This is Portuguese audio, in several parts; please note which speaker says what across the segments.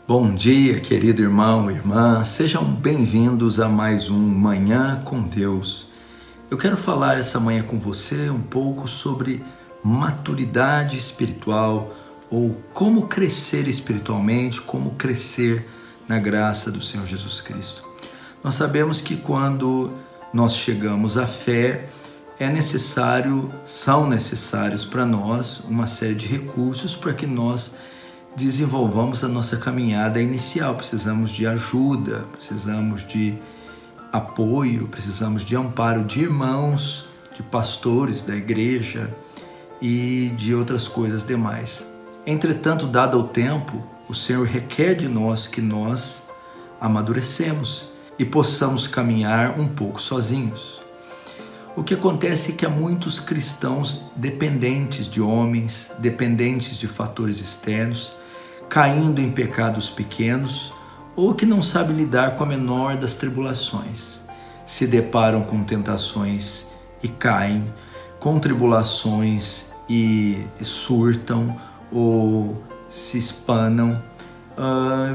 Speaker 1: Bom dia, querido irmão e irmã, sejam bem-vindos a mais um Manhã com Deus. Eu quero falar essa manhã com você um pouco sobre maturidade espiritual ou como crescer espiritualmente, como crescer na graça do Senhor Jesus Cristo. Nós sabemos que quando nós chegamos à fé, são necessários para nós uma série de recursos para que nós desenvolvamos a nossa caminhada inicial. Precisamos de ajuda, precisamos de apoio, precisamos de amparo de irmãos, de pastores da igreja e de outras coisas demais. Entretanto, dado o tempo, o Senhor requer de nós que nós amadurecemos e possamos caminhar um pouco sozinhos. O que acontece é que há muitos cristãos dependentes de homens, dependentes de fatores externos, caindo em pecados pequenos ou que não sabem lidar com a menor das tribulações. Se deparam com tentações e caem, com tribulações e surtam ou se espanam.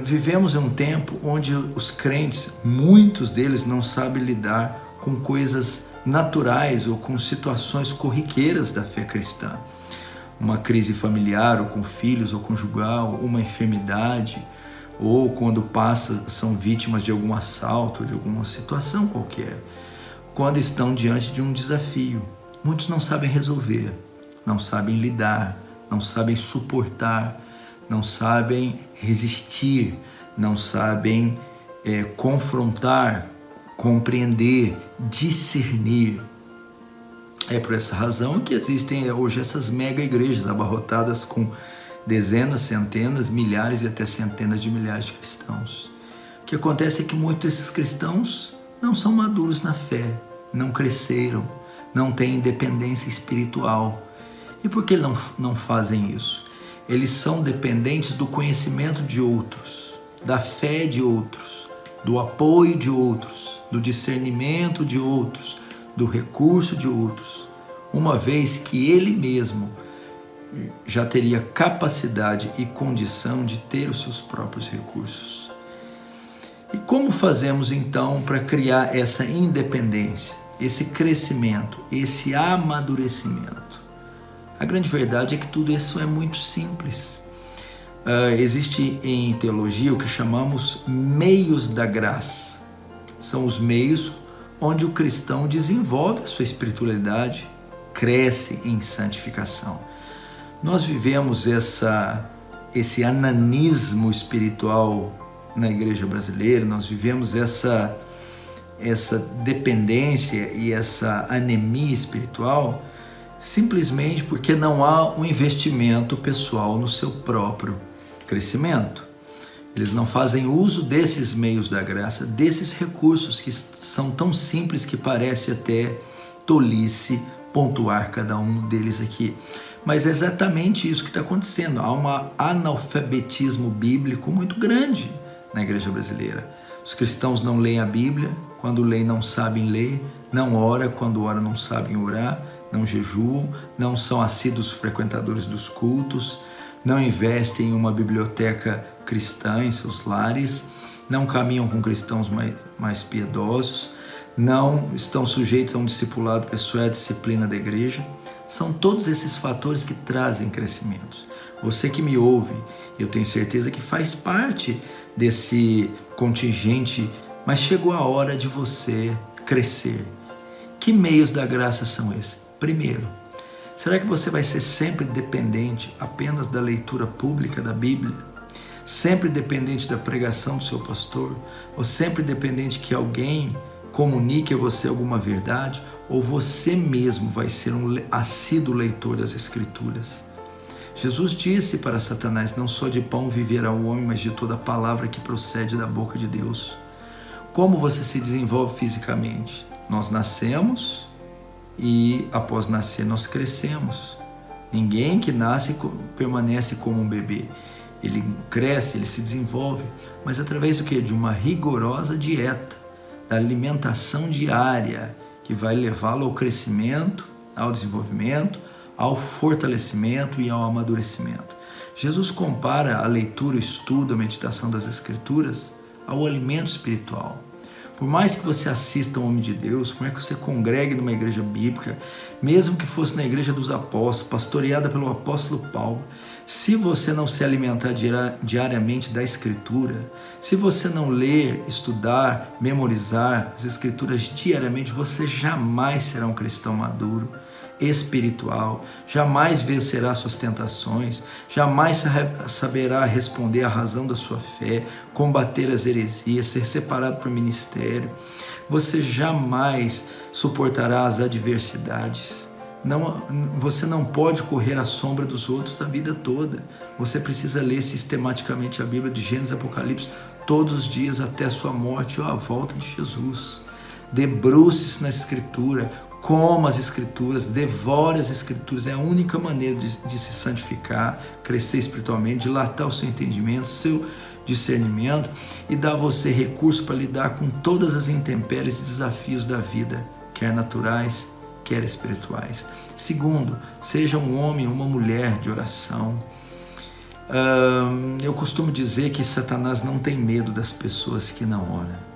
Speaker 1: Vivemos em um tempo onde os crentes, muitos deles não sabem lidar com coisas naturais ou com situações corriqueiras da fé cristã. Uma crise familiar, ou com filhos, ou conjugal, uma enfermidade, ou quando são vítimas de algum assalto, de alguma situação qualquer. Quando estão diante de um desafio, muitos não sabem resolver, não sabem lidar, não sabem suportar, não sabem resistir, não sabem confrontar, compreender, discernir. É por essa razão que existem hoje essas mega igrejas abarrotadas com dezenas, centenas, milhares e até centenas de milhares de cristãos. O que acontece é que muitos desses cristãos não são maduros na fé, não cresceram, não têm independência espiritual. E por que não fazem isso? Eles são dependentes do conhecimento de outros, da fé de outros, do apoio de outros, do discernimento de outros, do recurso de outros, uma vez que ele mesmo já teria capacidade e condição de ter os seus próprios recursos. E como fazemos então para criar essa independência, esse crescimento, esse amadurecimento? A grande verdade é que tudo isso é muito simples. Existe em teologia o que chamamos meios da graça. São os meios onde o cristão desenvolve a sua espiritualidade, cresce em santificação. Nós vivemos esse ananismo espiritual na igreja brasileira, nós vivemos essa dependência e essa anemia espiritual simplesmente porque não há um investimento pessoal no seu próprio crescimento. Eles não fazem uso desses meios da graça, desses recursos que são tão simples que parece até tolice pontuar cada um deles aqui. Mas é exatamente isso que está acontecendo. Há um analfabetismo bíblico muito grande na igreja brasileira. Os cristãos não leem a Bíblia, quando leem não sabem ler, não oram, quando oram não sabem orar, não jejuam, não são assíduos frequentadores dos cultos, não investem em uma biblioteca cristã em seus lares, não caminham com cristãos mais piedosos, não estão sujeitos a um discipulado pessoal e à disciplina da igreja. São todos esses fatores que trazem crescimento. Você que me ouve, eu tenho certeza que faz parte desse contingente, mas chegou a hora de você crescer. Que meios da graça são esses? Primeiro, será que você vai ser sempre dependente apenas da leitura pública da Bíblia? Sempre dependente da pregação do seu pastor? Ou sempre dependente que alguém comunique a você alguma verdade? Ou você mesmo vai ser um assíduo leitor das Escrituras? Jesus disse para Satanás: não só de pão viverá o homem, mas de toda a palavra que procede da boca de Deus. Como você se desenvolve fisicamente? Nós nascemos e após nascer nós crescemos. Ninguém que nasce permanece como um bebê. Ele cresce, ele se desenvolve, mas através do quê? De uma rigorosa dieta, da alimentação diária, que vai levá-lo ao crescimento, ao desenvolvimento, ao fortalecimento e ao amadurecimento. Jesus compara a leitura, o estudo, a meditação das Escrituras ao alimento espiritual. Por mais que você assista a um homem de Deus, por mais que você congregue numa igreja bíblica, mesmo que fosse na igreja dos apóstolos, pastoreada pelo apóstolo Paulo, se você não se alimentar diariamente da Escritura, se você não ler, estudar, memorizar as Escrituras diariamente, você jamais será um cristão maduro, espiritual, jamais vencerá suas tentações, jamais saberá responder à razão da sua fé, combater as heresias, ser separado para o ministério. Você jamais suportará as adversidades. Você não pode correr à sombra dos outros a vida toda. Você precisa ler sistematicamente a Bíblia de Gênesis e Apocalipse todos os dias até a sua morte ou a volta de Jesus. Debruce-se na Escritura, coma as Escrituras, devore as Escrituras. É a única maneira de se santificar, crescer espiritualmente, dilatar o seu entendimento, seu discernimento e dar a você recurso para lidar com todas as intempéries e desafios da vida, quer naturais, quer espirituais. Segundo, seja um homem ou uma mulher de oração. Eu costumo dizer que Satanás não tem medo das pessoas que não oram.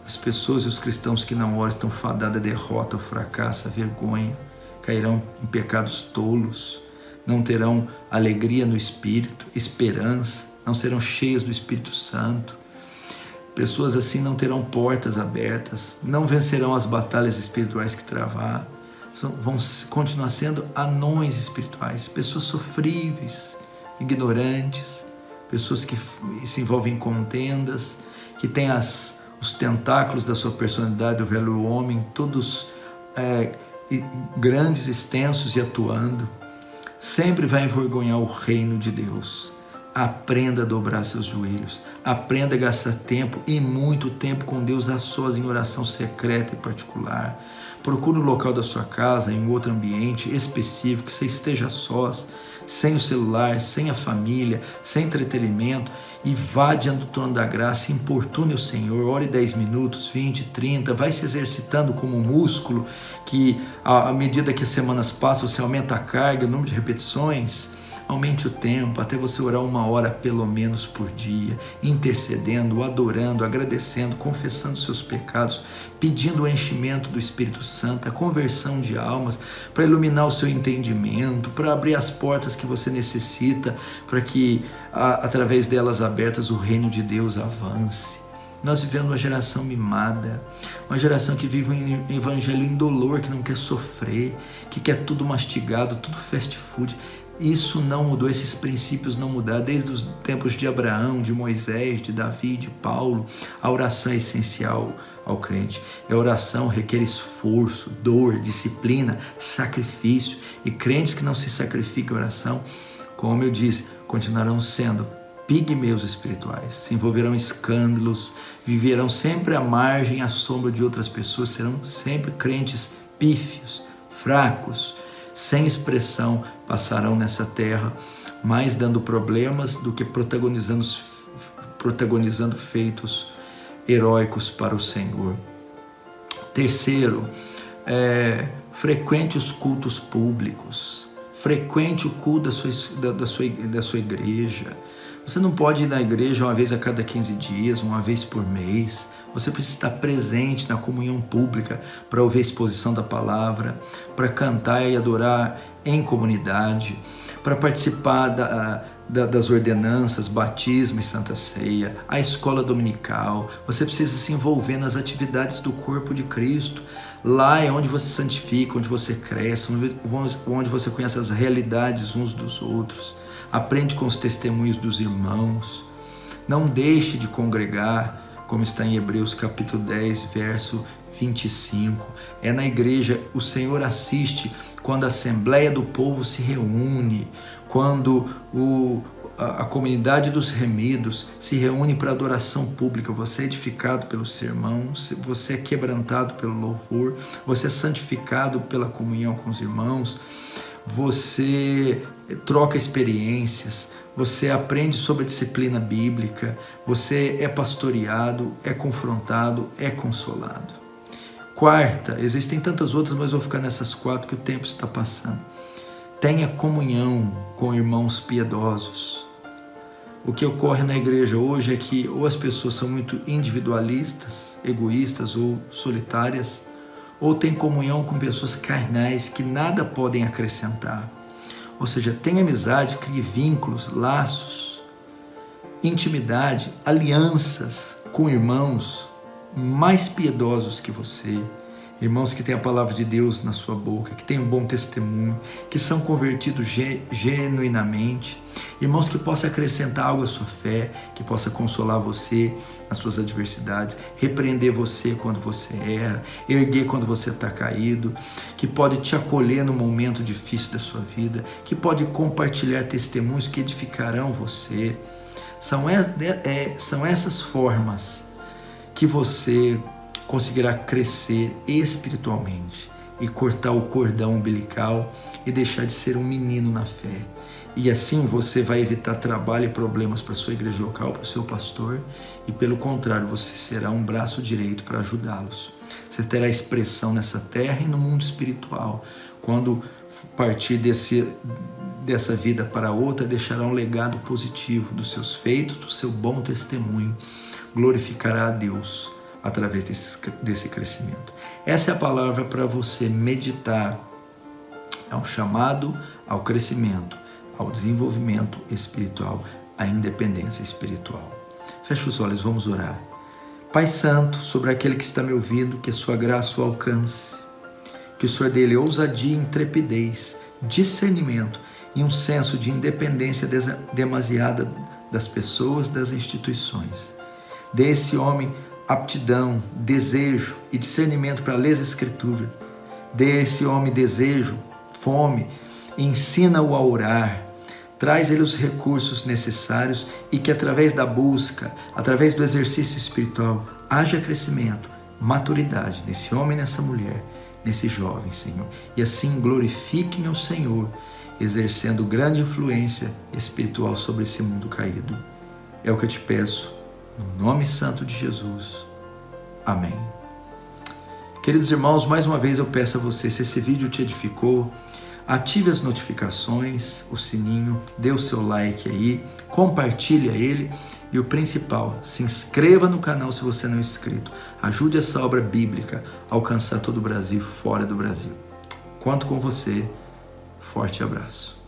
Speaker 1: As pessoas e os cristãos que não oram estão fadados à derrota, ao fracasso, à vergonha, cairão em pecados tolos, não terão alegria no Espírito, esperança, não serão cheias do Espírito Santo. Pessoas assim não terão portas abertas, não vencerão as batalhas espirituais que travar, vão continuar sendo anões espirituais, pessoas sofríveis, ignorantes, pessoas que se envolvem em contendas, que têm os tentáculos da sua personalidade, do velho homem, todos grandes, extensos e atuando. Sempre vai envergonhar o reino de Deus. Aprenda a dobrar seus joelhos. Aprenda a gastar tempo, e muito tempo, com Deus a sós, em oração secreta e particular. Procure o local da sua casa, em outro ambiente específico, que você esteja a sós, sem o celular, sem a família, sem entretenimento, e vá diante do trono da graça, importune o Senhor, ore 10 minutos, 20, 30, vai se exercitando como um músculo, que à medida que as semanas passam, você aumenta a carga, o número de repetições. Aumente o tempo até você orar 1 hora pelo menos por dia, intercedendo, adorando, agradecendo, confessando seus pecados, pedindo o enchimento do Espírito Santo, a conversão de almas, para iluminar o seu entendimento, para abrir as portas que você necessita, para que através delas abertas o reino de Deus avance. Nós vivemos uma geração mimada, uma geração que vive um evangelho indolor, que não quer sofrer, que quer tudo mastigado, tudo fast food. Isso não mudou, esses princípios não mudaram desde os tempos de Abraão, de Moisés, de Davi, de Paulo. A oração é essencial ao crente. A oração requer esforço, dor, disciplina, sacrifício. E crentes que não se sacrificam em oração, como eu disse, continuarão sendo pigmeus espirituais, se envolverão em escândalos, viverão sempre à margem, à sombra de outras pessoas, serão sempre crentes pífios, fracos, sem expressão, passarão nessa terra, mais dando problemas do que protagonizando feitos heróicos para o Senhor. Terceiro, frequente os cultos públicos, frequente o culto da sua igreja. Você não pode ir na igreja uma vez a cada 15 dias, uma vez por mês. Você precisa estar presente na comunhão pública para ouvir a exposição da palavra, para cantar e adorar em comunidade, para participar das ordenanças, batismo e santa ceia, a escola dominical. Você precisa se envolver nas atividades do corpo de Cristo. Lá é onde você se santifica, onde você cresce, onde você conhece as realidades uns dos outros. Aprende com os testemunhos dos irmãos. Não deixe de congregar, como está em Hebreus capítulo 10, verso 25. É na igreja, o Senhor assiste quando a assembleia do povo se reúne, quando a comunidade dos remidos se reúne para adoração pública. Você é edificado pelo sermão, você é quebrantado pelo louvor, você é santificado pela comunhão com os irmãos, você troca experiências, você aprende sobre a disciplina bíblica, você é pastoreado, é confrontado, é consolado. Quarta, existem tantas outras, mas eu vou ficar nessas 4 que o tempo está passando. Tenha comunhão com irmãos piedosos. O que ocorre na igreja hoje é que ou as pessoas são muito individualistas, egoístas ou solitárias, ou têm comunhão com pessoas carnais que nada podem acrescentar. Ou seja, tem amizade, crie vínculos, laços, intimidade, alianças com irmãos mais piedosos que você, irmãos que têm a palavra de Deus na sua boca, que têm um bom testemunho, que são convertidos genuinamente, irmãos que possam acrescentar algo à sua fé, que possa consolar você nas suas adversidades, repreender você quando você erra, erguer quando você está caído, que pode te acolher no momento difícil da sua vida, que pode compartilhar testemunhos que edificarão você. São essas formas que você conseguirá crescer espiritualmente e cortar o cordão umbilical e deixar de ser um menino na fé. E assim você vai evitar trabalho e problemas para a sua igreja local, para o seu pastor, e pelo contrário, você será um braço direito para ajudá-los. Você terá expressão nessa terra e no mundo espiritual. Quando partir dessa vida para outra, deixará um legado positivo dos seus feitos, do seu bom testemunho. Glorificará a Deus através desse crescimento. Essa é a palavra para você meditar. É um chamado ao crescimento, ao desenvolvimento espiritual, à independência espiritual. Feche os olhos, vamos orar. Pai Santo, sobre aquele que está me ouvindo, que a sua graça o alcance, que o Senhor dele ousadia, intrepidez, discernimento e um senso de independência demasiada das pessoas, das instituições. Dê a esse homem aptidão, desejo e discernimento para ler as Escrituras. Dê a esse homem desejo, fome, ensina-o a orar. Traz ele os recursos necessários e que através da busca, através do exercício espiritual, haja crescimento, maturidade nesse homem e nessa mulher, nesse jovem, Senhor. E assim glorifiquem ao Senhor, exercendo grande influência espiritual sobre esse mundo caído. É o que eu te peço, no nome santo de Jesus. Amém. Queridos irmãos, mais uma vez eu peço a você, se esse vídeo te edificou, ative as notificações, o sininho, dê o seu like aí, compartilhe ele e o principal, se inscreva no canal se você não é inscrito. Ajude essa obra bíblica a alcançar todo o Brasil e fora do Brasil. Conto com você. Forte abraço.